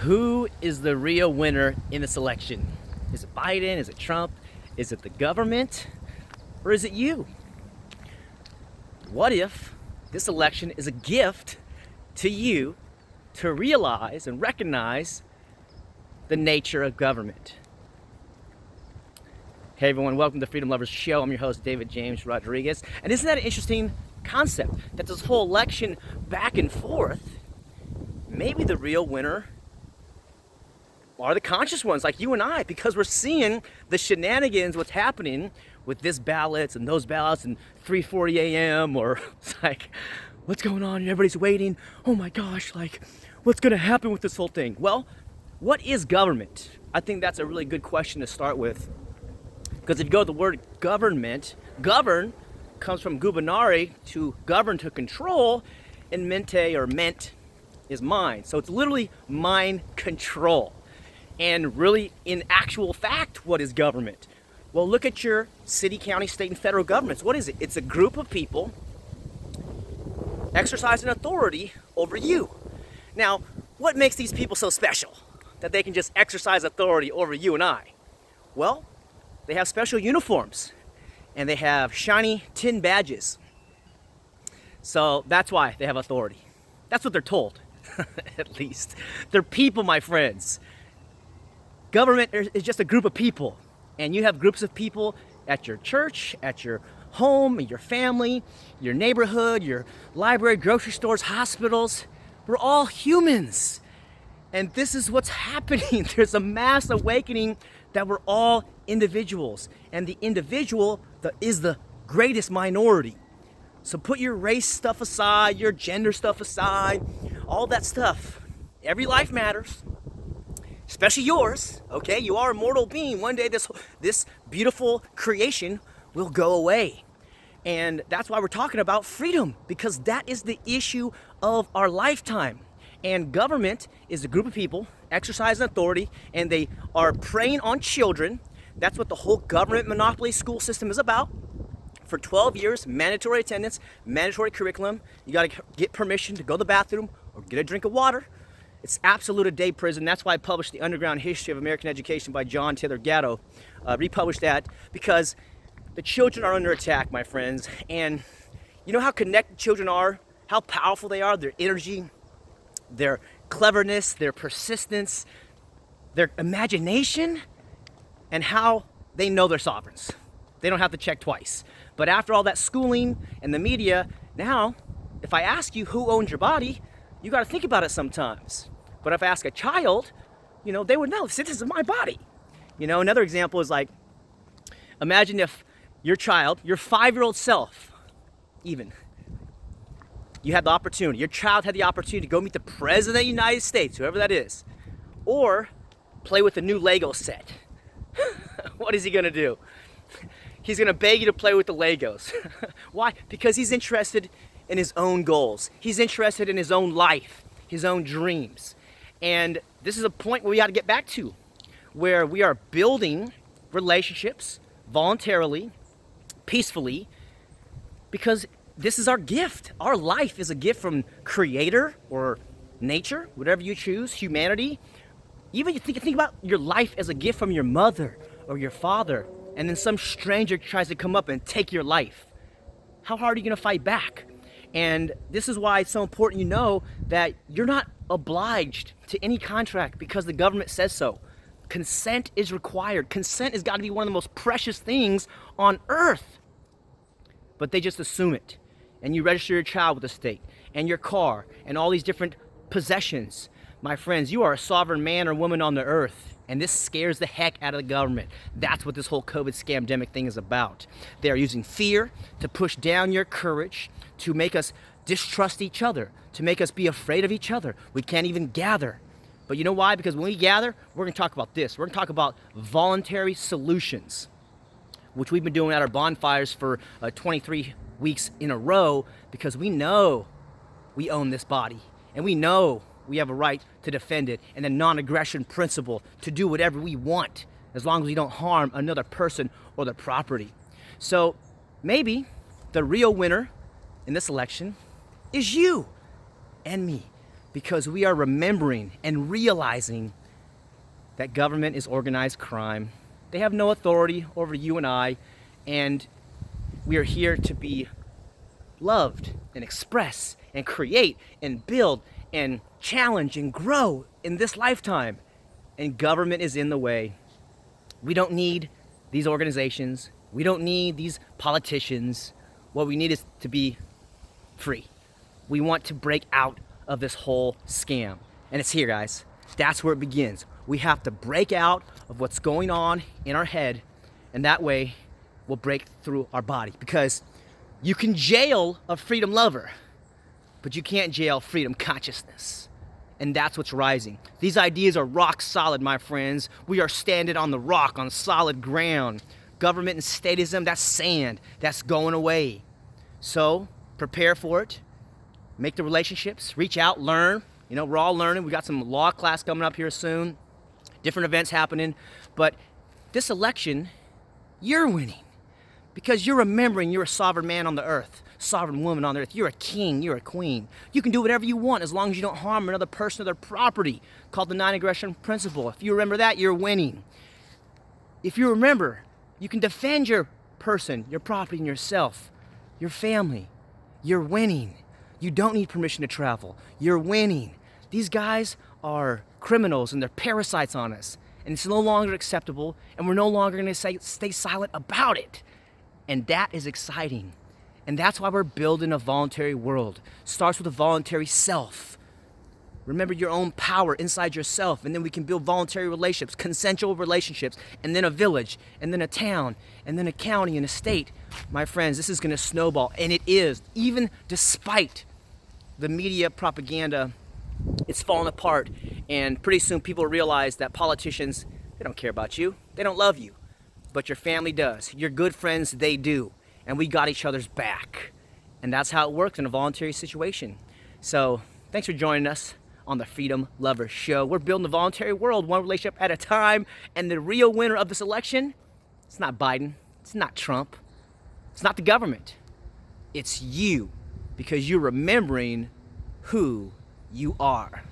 Who is the real winner in this election? Is it Biden? Is it Trump? Is it the government? Or is it you? What if this election is a gift to you to realize and recognize the nature of government? Hey everyone, welcome to Freedom Lovers Show. I'm your host, David James Rodriguez. And isn't that an interesting concept? That this whole election back and forth, maybe the real winner are the conscious ones like you and I, because we're seeing the shenanigans, what's happening with this ballots and those ballots and 3:40 a.m. or it's like, what's going on? And everybody's waiting. Oh my gosh, like, what's going to happen with this whole thing? Well, what is government? I think that's a really good question to start with. Because if you go to the word government, govern comes from gubernare, to govern, to control, and mente or ment is mind. So it's literally mind control. And really, in actual fact, what is government? Well, look at your city, county, state, and federal governments. What is it? It's a group of people exercising authority over you. Now, what makes these people so special that they can just exercise authority over you and I? Well, they have special uniforms and they have shiny tin badges. So that's why they have authority. That's what they're told, at least. They're people, my friends. Government is just a group of people, and you have groups of people at your church, at your home, your family, your neighborhood, your library, grocery stores, hospitals. We're all humans, and this is what's happening. There's a mass awakening that we're all individuals, and the individual is the greatest minority. So put your race stuff aside, your gender stuff aside, all that stuff. Every life matters. Especially yours, okay? You are a mortal being. One day this beautiful creation will go away. And that's why we're talking about freedom, because that is the issue of our lifetime. And government is a group of people exercising authority, and they are preying on children. That's what the whole government monopoly school system is about. For 12 years, mandatory attendance, mandatory curriculum. You gotta get permission to go to the bathroom or get a drink of water. It's absolute a day prison. That's why I published The Underground History of American Education by John Taylor Gatto. Republished that because the children are under attack, my friends. And you know how connected children are, how powerful they are, their energy, their cleverness, their persistence, their imagination, and how they know they're sovereigns. They don't have to check twice. But after all that schooling and the media, now, if I ask you who owns your body, you got to think about it sometimes. But if I ask a child, they would know, this is my body. Another example is like, imagine if your child, your 5-year-old self, even, you had the opportunity, your child had the opportunity to go meet the President of the United States, whoever that is, or play with a new Lego set. What is he going to do? He's going to beg you to play with the Legos. Why? Because he's interested in his own goals. He's interested in his own life, his own dreams. And this is a point where we got to get back to, where we are building relationships voluntarily, peacefully, because this is our gift. Our life is a gift from Creator or nature, whatever you choose, humanity. Even you think about your life as a gift from your mother or your father, and then some stranger tries to come up and take your life. How hard are you going to fight back? And this is why it's so important that you're not obliged to any contract because the government says so. Consent is required. Consent has got to be one of the most precious things on earth. But they just assume it. And you register your child with the state and your car and all these different possessions. My friends, you are a sovereign man or woman on the earth. And this scares the heck out of the government. That's what this whole COVID scamdemic thing is about. They are using fear to push down your courage, to make us distrust each other, to make us be afraid of each other. We can't even gather. But you know why? Because when we gather, we're going to talk about this. We're going to talk about voluntary solutions, which we've been doing at our bonfires for 23 weeks in a row, because we know we own this body, and we know we have a right to defend it, and the non-aggression principle to do whatever we want as long as we don't harm another person or their property. So maybe the real winner in this election is you and me. because we are remembering and realizing that government is organized crime. They have no authority over you and I, and we are here to be loved and express and create and build and challenge and grow in this lifetime. And government is in the way. We don't need these organizations. We don't need these politicians. What we need is to be free. We want to break out of this whole scam. And it's here, guys. That's where it begins. We have to break out of what's going on in our head, and that way we'll break through our body. Because you can jail a freedom lover, but you can't jail freedom consciousness. And that's what's rising. These ideas are rock solid, my friends. We are standing on the rock, on solid ground. Government and statism, that's sand. That's going away. So prepare for it. Make the relationships. Reach out, learn. You know, we're all learning. We got some law class coming up here soon. Different events happening. But this election, you're winning. Because you're remembering you're a sovereign man on the earth, sovereign woman on the earth. You're a king, you're a queen. You can do whatever you want as long as you don't harm another person or their property, called the non-aggression principle. If you remember that, you're winning. If you remember, you can defend your person, your property, and yourself, your family. You're winning. You don't need permission to travel. You're winning. These guys are criminals and they're parasites on us. And it's no longer acceptable, and we're no longer going to stay silent about it. And that is exciting. And that's why we're building a voluntary world. Starts with a voluntary self. Remember your own power inside yourself, and then we can build voluntary relationships, consensual relationships, and then a village, and then a town, and then a county and a state. My friends, this is going to snowball, and it is. Even despite the media propaganda, it's falling apart, and pretty soon people realize that politicians, they don't care about you. They don't love you. But your family does. Your good friends, they do. And we got each other's back. And that's how it works in a voluntary situation. So thanks for joining us on the Freedom Lover Show. We're building a voluntary world, one relationship at a time. And the real winner of this election, it's not Biden. It's not Trump. It's not the government. It's you. Because you're remembering who you are.